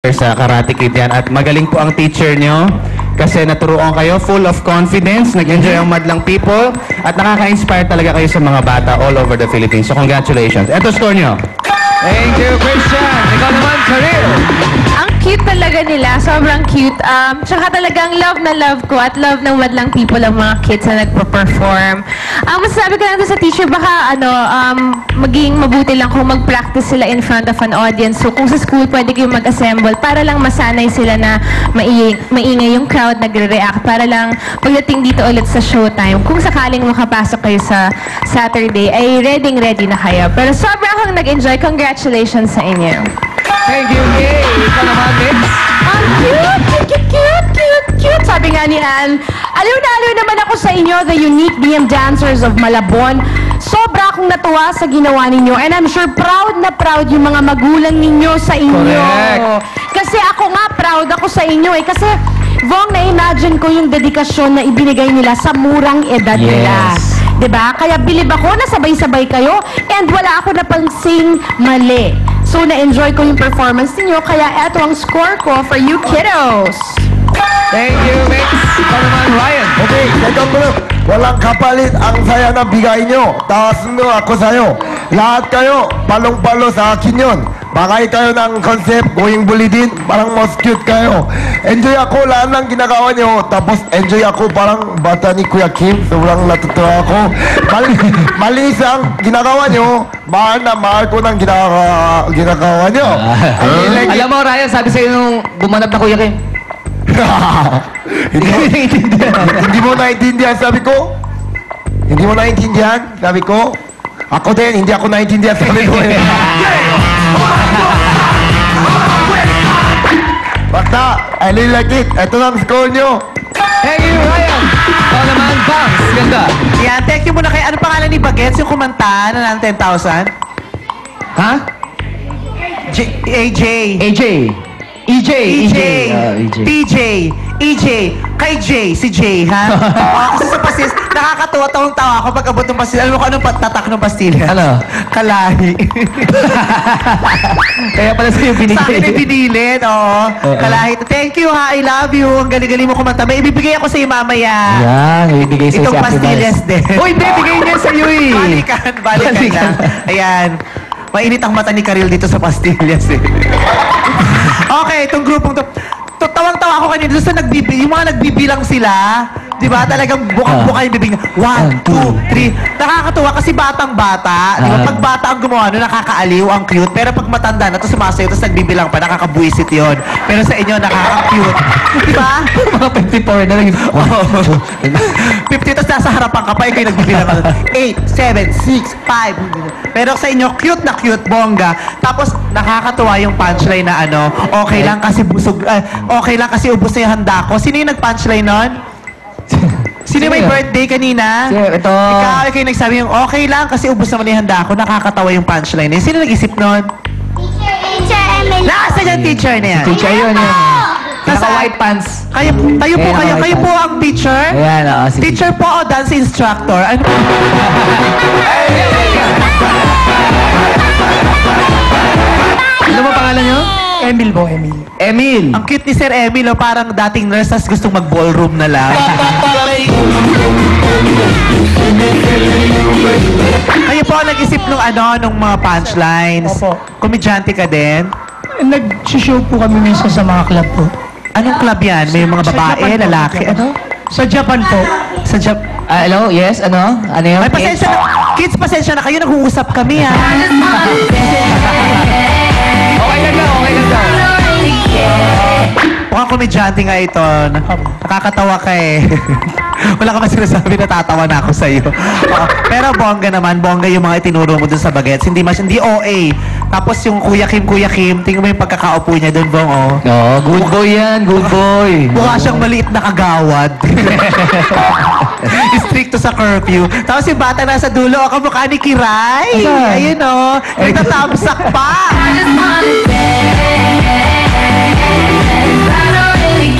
sa Karate Kid yan. At magaling po ang teacher nyo kasi naturuan kayo, full of confidence, nag-enjoy ang madlang people, at nakaka-inspire talaga kayo sa mga bata all over the Philippines. So congratulations. Eto score nyo. Thank you, Christian. Ikaw naman, Karil. Ang cute talaga nila. Sobrang cute. Tsaka talagang love na love ko at love ng madlang people ang mga kids na nagpo-perform. Masasabi ko lang sa teacher, baka maging mabuti lang kung mag-practice sila in front of an audience. So kung sa school, pwede kayong mag-assemble para lang masanay sila na maingay yung crowd, nagre-react. Para lang pagdating dito ulit sa showtime, kung sakaling makapasok kayo sa Saturday, ay ready na kayo. Pero sobrang akong nag-enjoy. Congratulations sa inyo. Thank you, Kay. Ikaw naman, Mix. Ang cute. Sabi nga ni Ann, aliw naman ako sa inyo, the unique DM dancers of Malabon. Sobra akong natuwa sa ginawa ninyo. And I'm sure proud na proud yung mga magulang ninyo sa inyo. Correct. Kasi ako nga, proud ako sa inyo eh. Kasi, Vong, na-imagine ko yung dedikasyon na ibinigay nila sa murang edad nila. Diba? Kaya bilib ako na sabay-sabay kayo and wala ako napansing mali. So, na-enjoy ko yung performance niyo, kaya eto ang score ko for you kiddos. Thank you, Mix. Ikaw naman, Ryan. Okay, second group. Walang kapalit ang saya na bigay nyo. Taas nyo ako sa'yo. Lahat kayo, palong-palo sa akin yun. Bakay kayo ng concept, going bully din, parang most cute kayo. Enjoy ako lahat ng ginagawa nyo. Tapos enjoy ako parang bata ni Kuya Kim. Sobrang natutuwa ako. Malinis ang ginagawa nyo. Mahal na mahal ko ng ginagawa nyo. Alam mo, Ryan, sabi sa'yo nung bumanap na Kuya Kim. Hindi mo naintindihan sabi ko? Hindi mo naintindihan sabi ko? Ako din, hindi ako naintindihan sabi ko. Basta, I really like it. Ito lang score nyo. Thank you, Ryan. Ikaw naman, Bangs. Ganda. Yan, thank you muna kay, ano pangalan ni Bagets, yung kumanta na ng 10,000? Ha? AJ. AJ. EJ. PJ. EJ. Kay J. Si J, ha? Kasi sa pastillas, nakakatuwa tawang-tawa ako pag abot ng pastillas. Alam mo kung anong tatak ng pastillas? Ano? Kalahi. Kaya pala sa'yo binigay. Sa akin ay binilid, oo. Kalahi. Thank you, ha? I love you. Ang galing-galing mo kumanta. May ibibigay ako sa'yo mamaya. Yan, ibigay sa'yo si Itong Ate pastillas din. Uy, hindi, bigay niya sa'yo eh. Balikan lang. Ayan. Mainit ang mata ni Karil dito sa pastillas eh. Okay, itong grupong to. Tawang-tawa ako kanina doon sa yung mga nagbibilang sila. Di ba? Talagang bukang-buka yung bibig. 1, 2, 3. Nakakatuwa kasi batang-bata. Di ba? Pag bata ang gumawa, nakakaaliw, ang cute. Pero pag matanda na, ito sumasayo, tapos nagbibilang pa, nakakabuisit yun. Pero sa inyo, nakaka-cute. Di ba? Mga 54 na lang. 50, tapos nasa harapan ka pa, ikaw yung nagbibilang. 8, 7, 6, 5. Pero sa inyo, cute na cute, bongga. Tapos, nakakatuwa yung punchline na ano, okay lang kasi busog, okay lang kasi ubos na yung handa ko. Sino yung nag-punchline nun? Sino may birthday kanina? Ito. Ikaw yung nagsabi yung okay lang kasi ubos naman yung handa ko. Nakakatawa yung punchline. Sino nag-isip nun? Teacher Emily. Nasa yung teacher na yan. Teacher yun. Naka-white pants. Kayo po ang teacher? Ayan, sige. Teacher po o dance instructor? Ano? Ano ba pangalan nyo? Emil po, Emil. Emil. Ang cute ni Sir Emil, parang dating nurse, tas gustong mag-ballroom na lang. Kayo po ang nag-isip nung mga punchlines. Opo. Komedyante ka din? Nag-show po kami minsan sa mga club po. Anong club yan? May mga Sa babae, Japan po, lalaki, Japan. ano? Sa Japan po. Sa Japan. Hello? Yes? Ano? Ano yun? Ay, pasensya na. Kids, pasensya na kayo. Nag-uusap kami, ha? Okay lang daw. Okay lang daw. Mukhang komedyante nga ito. Nakakatawa ka eh. Wala ka man sinasabi, natatawa na ako sa'yo. Pero bongga naman, bongga yung mga itinuro mo dun sa bagets. Hindi OA. Tapos yung Kuya Kim, tingnan mo yung pagkakaupo niya dun, Bong, oh. Oo, good boy yan. Good boy. Mukha siyang maliit na kagawad. Stricto sa curfew. Tapos yung bata nasa dulo, ang kamukha ni Kiray. Asan? Ayun, oh. Nagtatamsak pa.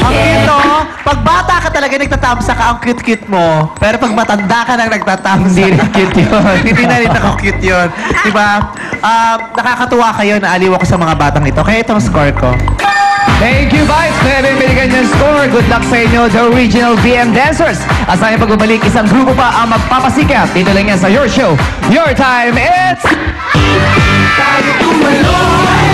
Ang cute, oh. Pag bata ka talaga, nagtatamsa ka, ang cute-cute mo. Pero pag matanda ka nang nagtatamsa, Hindi rin cute yun. hindi na rin ako cute yun. Diba? Nakakatuwa kayo, naaliw ako sa mga batang ito. Kaya itong score ko. Thank you, Vibes. Kaya binigyan niyo score. Good luck sa inyo, the original VM Dancers. Asahan niyo pagbabalik, isang grupo pa ang magpapasikat. Dito lang yan sa Your Show, Your Time. It's... Tayo tumalon